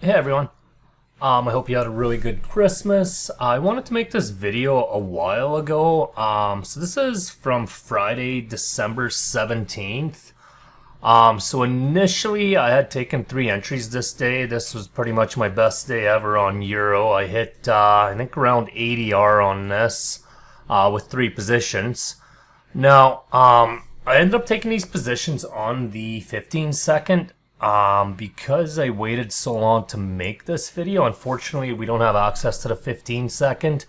Hey everyone. I hope you had a really good Christmas. I wanted to make this video a while ago. So this is from Friday, December 17th. So initially I had taken 3 entries this day. This was pretty much my best day ever on Euro. I hit, I think around 80R on this, with 3 positions. Now, I ended up taking these positions on the 15-second. Because I waited so long to make this video, unfortunately we don't have access to the 15-second,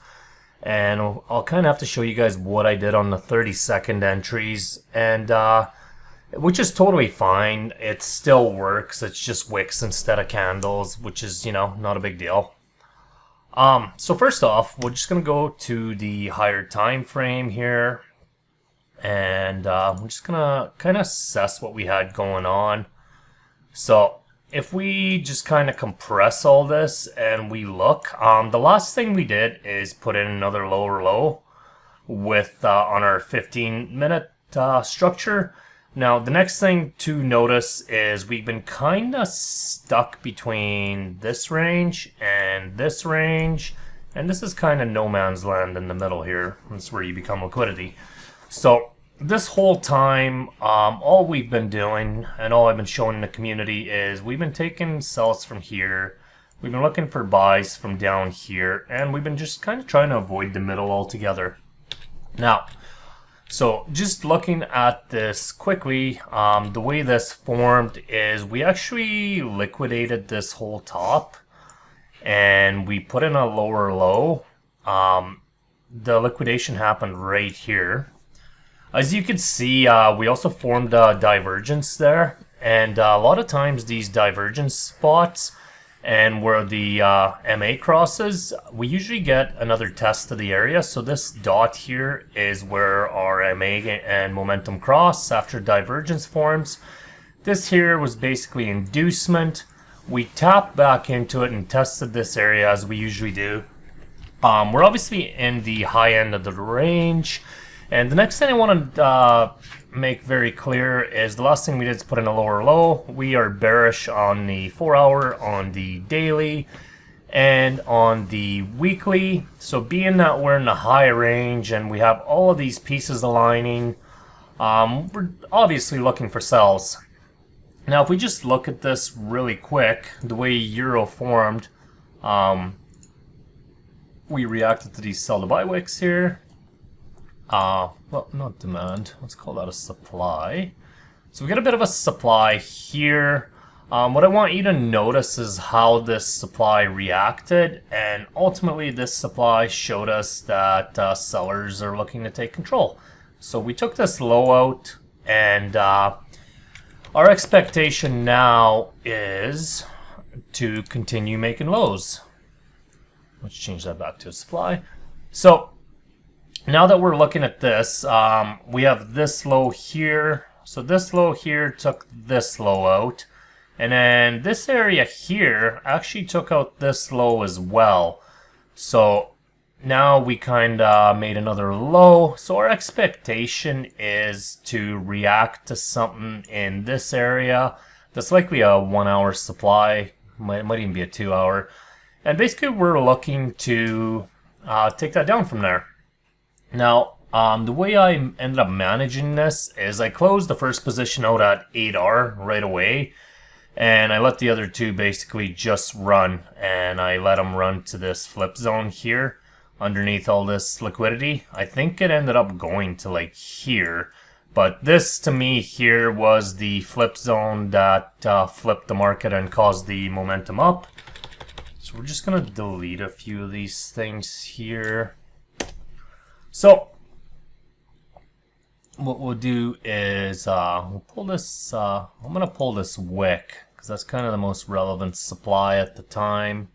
and I'll kind of have to show you guys what I did on the 30-second entries, and which is totally fine. It still works. It's just wicks instead of candles, which is, you know, not a big deal. So first off, we're just gonna go to the higher time frame here, and we're just gonna kind of assess what we had going on. So if we just kind of compress all this and we look, the last thing we did is put in another lower low with on our 15-minute structure. Now the next thing to notice is we've been kind of stuck between this range, and this is kind of no man's land in the middle here. That's where you become liquidity. So this whole time, all we've been doing and all I've been showing in the community is we've been taking sells from here, we've been looking for buys from down here, and we've been just kind of trying to avoid the middle altogether. Now, so just looking at this quickly, the way this formed is we actually liquidated this whole top and we put in a lower low. The liquidation happened right here. As you can see, we also formed a divergence there, and a lot of times these divergence spots and where the MA crosses, we usually get another test of the area. So this dot here is where our MA and momentum cross after divergence forms. This here was basically inducement. We tapped back into it and tested this area as we usually do. We're obviously in the high end of the range. And the next thing I want to make very clear is the last thing we did is put in a lower low. We are bearish on the 4-hour, on the daily, and on the weekly. So being that we're in the high range and we have all of these pieces aligning, we're obviously looking for sells. Now if we just look at this really quick, the way Euro formed, we reacted to these sell to buy wicks here. Well, not demand. Let's call that a supply. So we get a bit of a supply here. What I want you to notice is how this supply reacted, and ultimately this supply showed us that sellers are looking to take control. So we took this low out, and our expectation now is to continue making lows. Let's change that back to a supply. So now that we're looking at this, we have this low here. So this low here took this low out. And then this area here actually took out this low as well. So now we kind of made another low. So our expectation is to react to something in this area. That's likely a 1-hour supply. Might even be a 2-hour. And basically we're looking to take that down from there. Now, the way I ended up managing this is I closed the first position out at 8R right away, and I let the other 2 basically just run, and I let them run to this flip zone here underneath all this liquidity. I think it ended up going to like here, but this to me here was the flip zone that flipped the market and caused the momentum up. So we're just gonna delete a few of these things here. So what we'll do is we'll pull this, I'm going to pull this wick because that's kind of the most relevant supply at the time,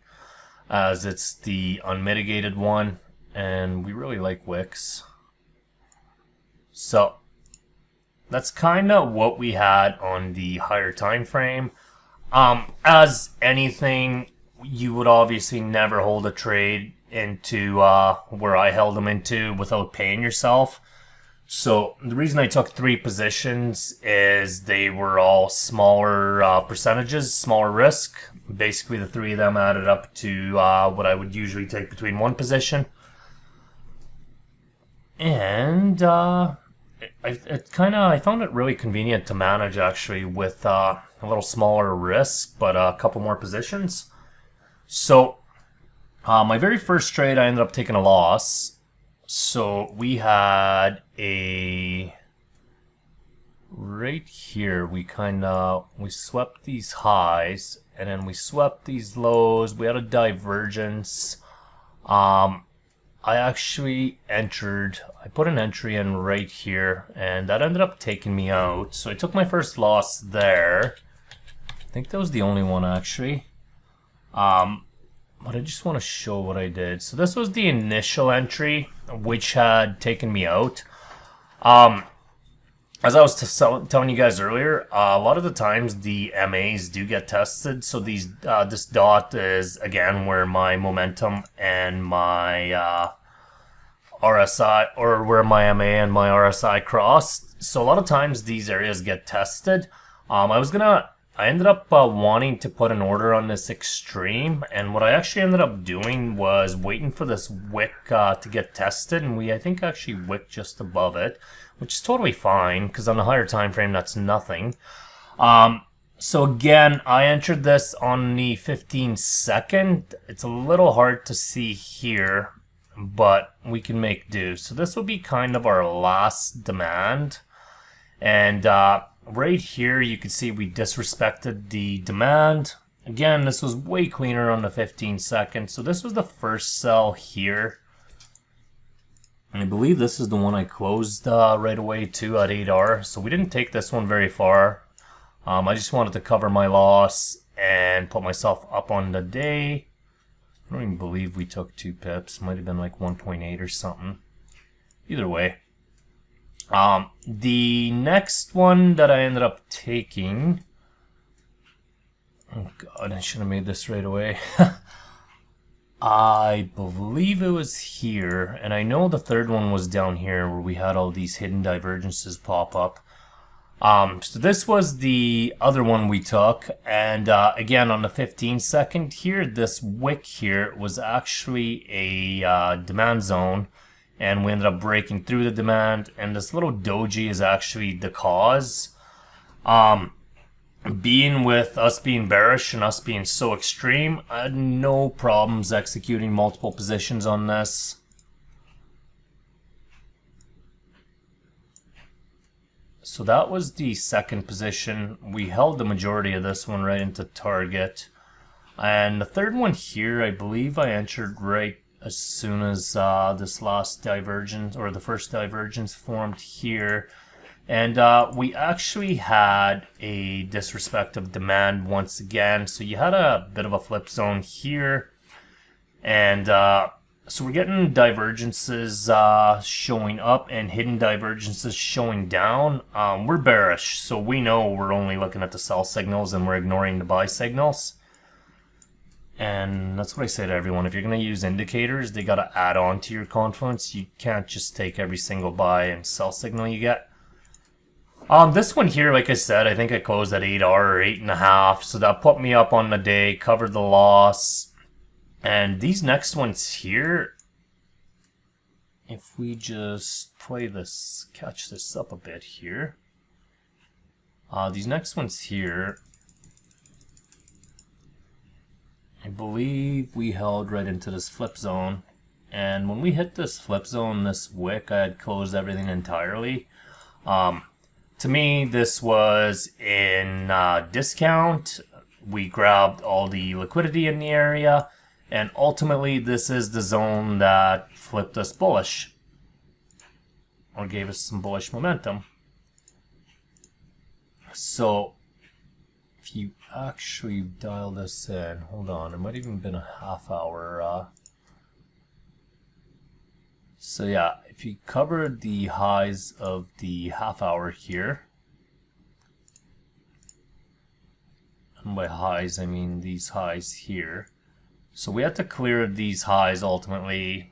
as it's the unmitigated one, and we really like wicks. So that's kind of what we had on the higher time frame. As anything, you would obviously never hold a trade into where I held them into without paying yourself. So the reason I took 3 positions is they were all smaller percentages, smaller risk. Basically, the 3 of them added up to what I would usually take between 1 position. And I found it really convenient to manage actually with a little smaller risk, but a couple more positions. So my very first trade, I ended up taking a loss. So we had right here, we swept these highs and then we swept these lows. We had a divergence. I actually I put an entry in right here and that ended up taking me out. So I took my first loss there. I think that was the only one actually. But I just want to show what I did. So this was the initial entry, which had taken me out. As I was telling you guys earlier, a lot of the times the MAs do get tested. So this dot is, again, where my momentum and my RSI, or where my MA and my RSI crossed. So a lot of times these areas get tested. I ended up wanting to put an order on this extreme, and what I actually ended up doing was waiting for this wick to get tested, and I think actually wicked just above it, which is totally fine because on a higher time frame that's nothing. So again, I entered this on the 15-second. It's a little hard to see here, but we can make do. So this will be kind of our last demand, and right here, you can see we disrespected the demand. Again, this was way cleaner on the 15-second. So this was the first sell here. And I believe this is the one I closed right away too at 8R. So we didn't take this one very far. I just wanted to cover my loss and put myself up on the day. I don't even believe we took 2 pips. Might have been like 1.8 or something. Either way. The next one that I ended up taking, oh god, I should have made this right away. I believe it was here, and I know the third one was down here where we had all these hidden divergences pop up. So this was the other one we took, and again on the 15-second here, this wick here was actually a demand zone. And we ended up breaking through the demand, and this little doji is actually the cause. Being with us being bearish and us being so extreme, I had no problems executing multiple positions on this. So that was the second position. We held the majority of this one right into target. And the third one here, I believe I entered right as soon as this last divergence, or the first divergence, formed here. And we actually had a disrespect of demand once again. So you had a bit of a flip zone here. And so we're getting divergences showing up and hidden divergences showing down. We're bearish, so we know we're only looking at the sell signals and we're ignoring the buy signals. And that's what I say to everyone. If you're going to use indicators, they got to add on to your confluence. You can't just take every single buy and sell signal you get. This one here, like I said, I think I closed at 8R or 8.5. So that put me up on the day, covered the loss. And these next ones here, if we just play this, catch this up a bit here. These next ones here, I believe we held right into this flip zone, and when we hit this flip zone, this wick, I had closed everything entirely. To me, this was in discount. We grabbed all the liquidity in the area, and ultimately this is the zone that flipped us bullish, or gave us some bullish momentum. So if you actually dial this in, hold on, it might have even been a half hour. So yeah, if you covered the highs of the half hour here, and by highs I mean these highs here, so we had to clear these highs ultimately,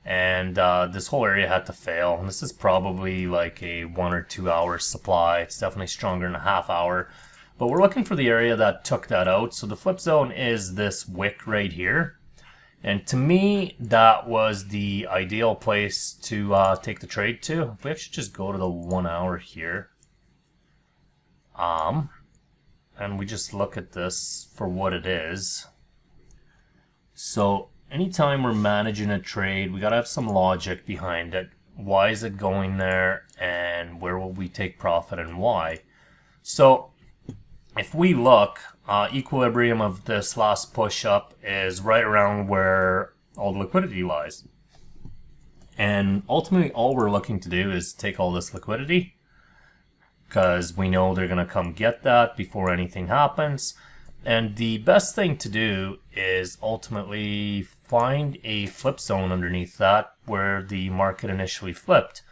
and this whole area had to fail. And this is probably like a 1 or 2 hour supply. It's definitely stronger than a half hour. But we're looking for the area that took that out. So the flip zone is this wick right here. And to me, that was the ideal place to take the trade to. If we actually just go to the 1 hour here. And we just look at this for what it is. So anytime we're managing a trade, we gotta have some logic behind it. Why is it going there, and where will we take profit and why? So if we look, equilibrium of this last push up is right around where all the liquidity lies. And ultimately all we're looking to do is take all this liquidity, because we know they're going to come get that before anything happens. And the best thing to do is ultimately find a flip zone underneath that where the market initially flipped.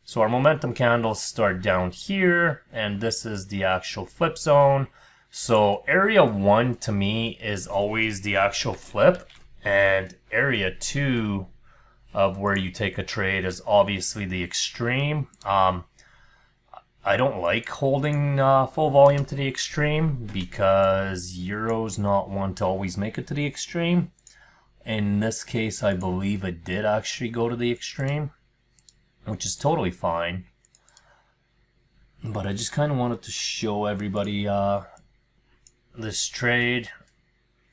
So our momentum candles start down here, and this is the actual flip zone. So area 1 to me is always the actual flip, and area 2 of where you take a trade is obviously the extreme. I don't like holding full volume to the extreme because Euro's not one to always make it to the extreme. In this case, I believe it did actually go to the extreme, which is totally fine. But I just kind of wanted to show everybody this trade.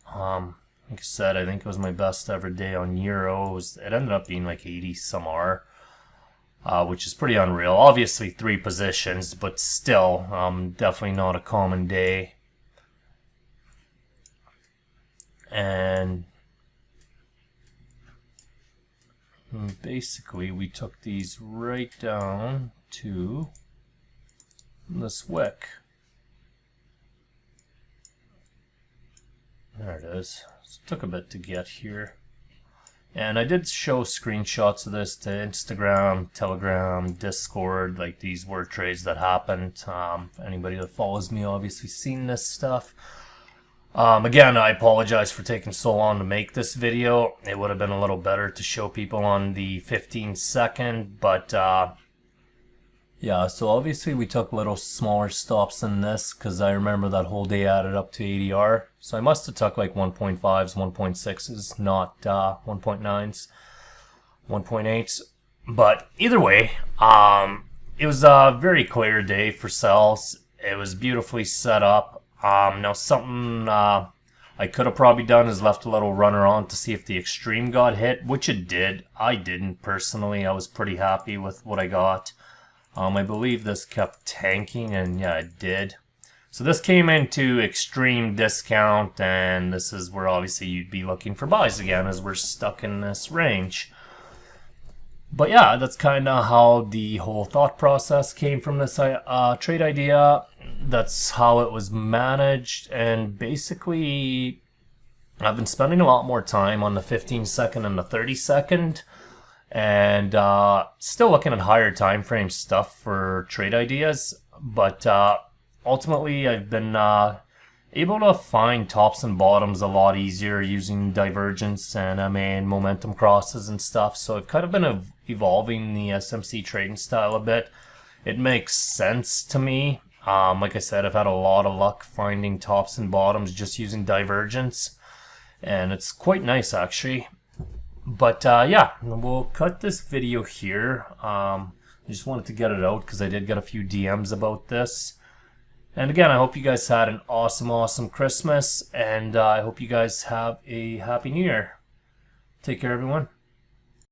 Like I said, I think it was my best ever day on Euro. It ended up being like 80 some R. Which is pretty unreal. Obviously 3 positions, but still definitely not a common day. And basically we took these right down to this wick. There it is. So it took a bit to get here. And I did show screenshots of this to Instagram, Telegram, Discord. Like, these were trades that happened. Anybody that follows me obviously seen this stuff. Again, I apologize for taking so long to make this video. It would have been a little better to show people on the 15-second, but yeah, so obviously we took little smaller stops than this because I remember that whole day added up to 80R. So I must have took like 1.5s, 1.6s, not 1.9s, 1.8s. But either way, it was a very clear day for sales. It was beautifully set up. Now something I could have probably done is left a little runner on to see if the extreme got hit, which it did. I didn't personally. I was pretty happy with what I got. I believe this kept tanking, and yeah, it did. So this came into extreme discount, and this is where obviously you'd be looking for buys again as we're stuck in this range. But yeah, that's kind of how the whole thought process came from this trade idea. That's how it was managed, and basically I've been spending a lot more time on the 15-second and the 30-second. And still looking at higher time frame stuff for trade ideas, but ultimately I've been able to find tops and bottoms a lot easier using divergence and MA and momentum crosses and stuff. So I've kind of been evolving the SMC trading style a bit. It makes sense to me. Like I said, I've had a lot of luck finding tops and bottoms just using divergence, and it's quite nice actually. But yeah, we'll cut this video here. I just wanted to get it out because I did get a few DMs about this. And again, I hope you guys had an awesome Christmas, and I hope you guys have a happy New Year. Take care, everyone.